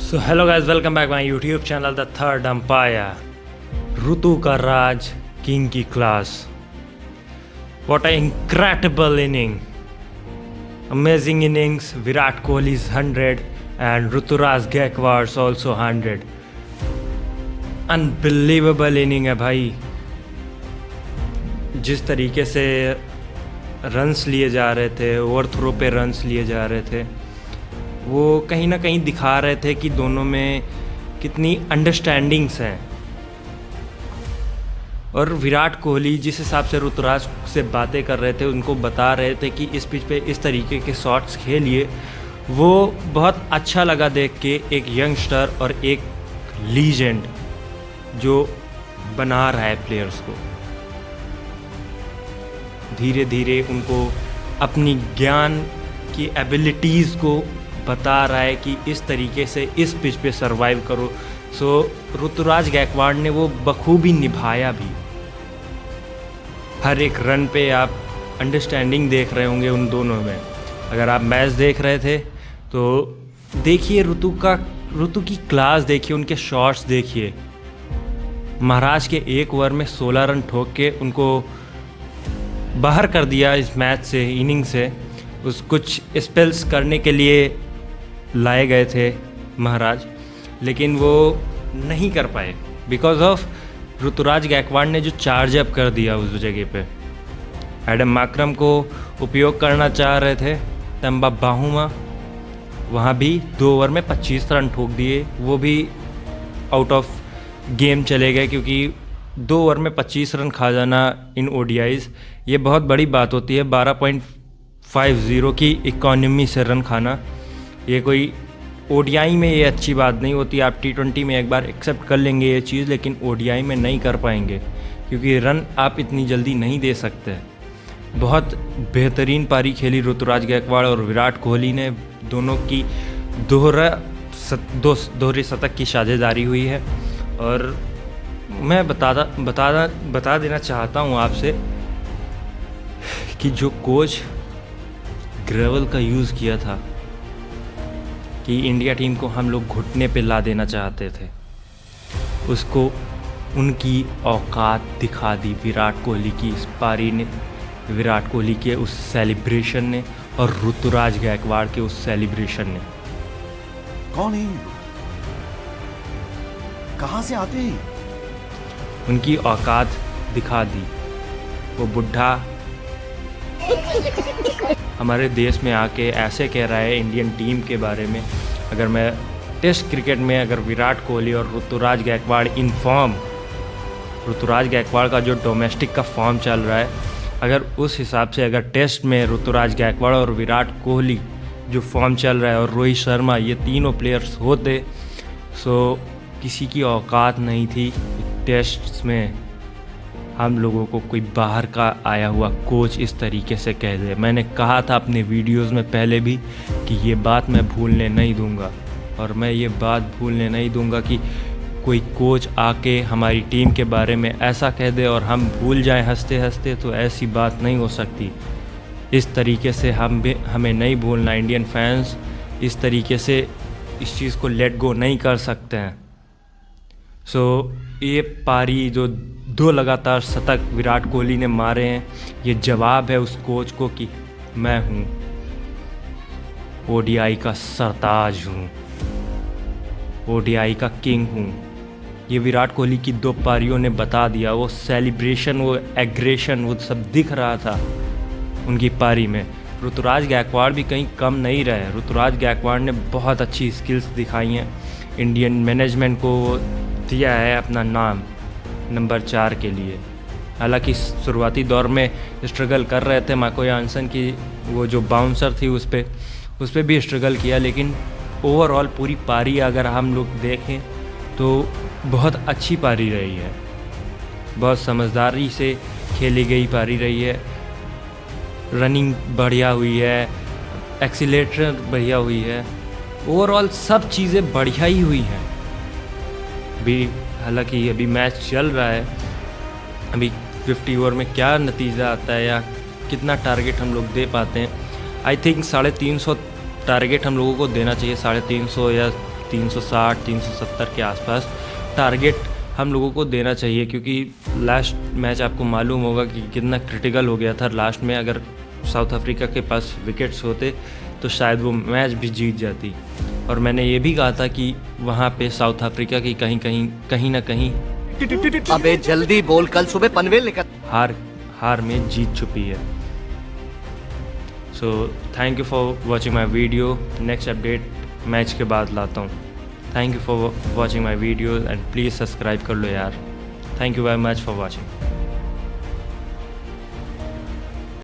So hello guys, welcome back my YouTube channel the third umpire. Ritu का Raj, king की class. What a incredible inning, amazing innings. Virat Kohli's 100 and Rituraj Gaikwad's also 100। Unbelievable inning है भाई। जिस तरीके से runs लिए जा रहे थे, ओवर थ्रो पे रन्स लिए जा रहे थे, वो कहीं ना कहीं दिखा रहे थे कि दोनों में कितनी अंडरस्टैंडिंग्स हैं। और विराट कोहली जिस हिसाब से ऋतुराज से बातें कर रहे थे, उनको बता रहे थे कि इस पिच पे इस तरीके के शॉट्स खेलिए, वो बहुत अच्छा लगा देख के। एक यंगस्टर और एक लीजेंड जो बना रहा है प्लेयर्स को, धीरे धीरे उनको अपनी ज्ञान की एबिलिटीज़ को बता रहा है कि इस तरीके से इस पिच पे सरवाइव करो। सो ऋतुराज गायकवाड़ ने वो बखूबी निभाया भी। हर एक रन पे आप अंडरस्टैंडिंग देख रहे होंगे उन दोनों में। अगर आप मैच देख रहे थे तो देखिए ऋतु की क्लास देखिए, उनके शॉट्स देखिए। महाराज के एक ओवर में 16 रन ठोक के उनको बाहर कर दिया इस मैच से, इनिंग से। उस कुछ स्पेल्स करने के लिए लाए गए थे महाराज, लेकिन वो नहीं कर पाए बिकॉज ऑफ ऋतुराज गायकवाड़ ने जो चार्ज अप कर दिया उस जगह पे। एडम माक्रम को उपयोग करना चाह रहे थे तंबा बाहुमा, वहाँ भी 2 ओवर में 25 रन ठोक दिए, वो भी आउट ऑफ गेम चले गए। क्योंकि 2 ओवर में 25 रन खा जाना इन ओडीआईज, ये बहुत बड़ी बात होती है। 12.50 की इकॉनमी से रन खाना, ये कोई ओडीआई में ये अच्छी बात नहीं होती। आप T20 में एक बार एक्सेप्ट कर लेंगे ये चीज़, लेकिन ओडीआई में नहीं कर पाएंगे क्योंकि रन आप इतनी जल्दी नहीं दे सकते। बहुत बेहतरीन पारी खेली ऋतुराज गायकवाड़ और विराट कोहली ने। दोनों की दोहरे शतक की साझेदारी हुई है। और मैं बता देना चाहता हूँ आपसे कि जो कोच ग्रेवल का यूज़ किया था कि इंडिया टीम को हम लोग घुटने पे ला देना चाहते थे, उसको उनकी औकात दिखा दी विराट कोहली की इस पारी ने, विराट कोहली के उस सेलिब्रेशन ने और ऋतुराज गायकवाड़ के उस सेलिब्रेशन ने। कौन है? कहाँ से आते हैं? उनकी औकात दिखा दी। वो बुढ़ा हमारे देश में आके ऐसे कह रहा है इंडियन टीम के बारे में। अगर मैं टेस्ट क्रिकेट में अगर विराट कोहली और ऋतुराज गायकवाड़ इन फॉर्म, ऋतुराज गायकवाड़ का जो डोमेस्टिक का फॉर्म चल रहा है, अगर उस हिसाब से अगर टेस्ट में ऋतुराज गायकवाड़ और विराट कोहली जो फॉर्म चल रहा है और रोहित शर्मा, ये तीनों प्लेयर्स होते, सो किसी की औकात नहीं थी टेस्ट में हम लोगों को कोई बाहर का आया हुआ कोच इस तरीके से कह दे। मैंने कहा था अपने वीडियोस में पहले भी कि ये बात मैं भूलने नहीं दूंगा, और मैं ये बात भूलने नहीं दूंगा कि कोई कोच आके हमारी टीम के बारे में ऐसा कह दे और हम भूल जाएं हंसते हंसते। तो ऐसी बात नहीं हो सकती। इस तरीके से हमें नहीं भूलना। इंडियन फैंस इस तरीके से इस चीज़ को लेट गो नहीं कर सकते हैं। सो ये पारी जो 2 लगातार शतक विराट कोहली ने मारे हैं, ये जवाब है उस कोच को कि मैं हूँ ओडीआई का सरताज हूँ, ओडीआई का किंग हूँ। ये विराट कोहली की 2 पारियों ने बता दिया। वो सेलिब्रेशन, वो एग्रेशन, वो सब दिख रहा था उनकी पारी में। ऋतुराज गायकवाड़ भी कहीं कम नहीं रहे। ऋतुराज गायकवाड़ ने बहुत अच्छी स्किल्स दिखाई हैं। इंडियन मैनेजमेंट को दिया है अपना नाम नंबर 4 के लिए। हालांकि शुरुआती दौर में स्ट्रगल कर रहे थे, मार्को यानसन की वो जो बाउंसर थी उस पर भी स्ट्रगल किया, लेकिन ओवरऑल पूरी पारी अगर हम लोग देखें तो बहुत अच्छी पारी रही है। बहुत समझदारी से खेली गई पारी रही है। रनिंग बढ़िया हुई है, एक्सीलेटर बढ़िया हुई है, ओवरऑल सब चीज़ें बढ़िया ही हुई हैं। हालांकि अभी मैच चल रहा है, अभी 50 ओवर में क्या नतीजा आता है या कितना टारगेट हम लोग दे पाते हैं। आई थिंक 350 टारगेट हम लोगों को देना चाहिए, 350 या 360 370 के आसपास टारगेट हम लोगों को देना चाहिए, क्योंकि लास्ट मैच आपको मालूम होगा कि कितना क्रिटिकल हो गया था। लास्ट में अगर साउथ अफ्रीका के पास विकेट्स होते तो शायद वो मैच भी जीत जाती। और मैंने ये भी कहा था कि वहाँ पे साउथ अफ्रीका की कहीं ना कहीं अबे जल्दी बोल, कल सुबह पनवेल निकल। हार में जीत छुपी है। So thank you for watching my video. Next update match के बाद लाता हूँ। Thank you for watching my video and please subscribe कर लो यार। Thank you very much for watching.